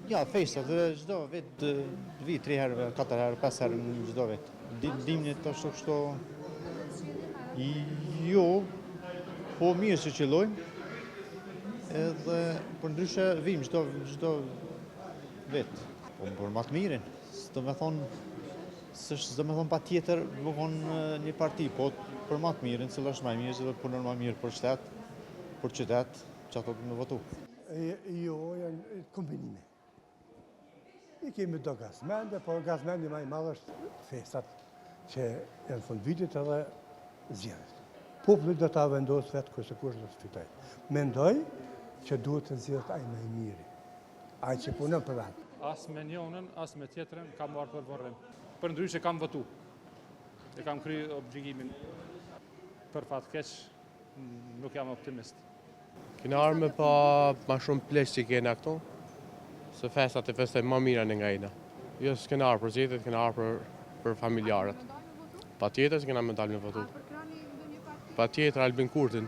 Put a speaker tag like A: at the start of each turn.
A: Ja, festat, çdo vit vi 3 herë, 4 herë, 5 herë në çdo vit. Dimnit është kështu. Jo, po mirë që qellojmë. Edhe për ndryshe vim çdo vit. Po për më të mirin, do të thonë s'është do të thonë patjetër bëhon një parti, po për më të mirin, cila është më e mirë, që do të punon më mirë për shtet, për qytet, që ato të më votu.
B: Jo, janë kombinime. I kemi do gazmende, por gazmendi më i madh është festat që janë fund vitit edhe zgjedhjet. Populli do ta vendosë vetë kush do të fitojë. Mendoj që duhet të zgjedhet ai më i miri, ai që punon për vend.
C: As me njënën, as me tjetrën kam marrë për varrim. Për ndryshe kam votu. E kam kryer obligimin. Për fat keq nuk jam optimist.
D: Kena arme pa ma shumë pleq që kena këtu, se festat e festojnë ma mira në nga ina. Jo s'kena arë për zjetet, kena arë për familjarët. Pa tjetër s'kena me dalë me votu. Pa tjetër Albin Kurtin.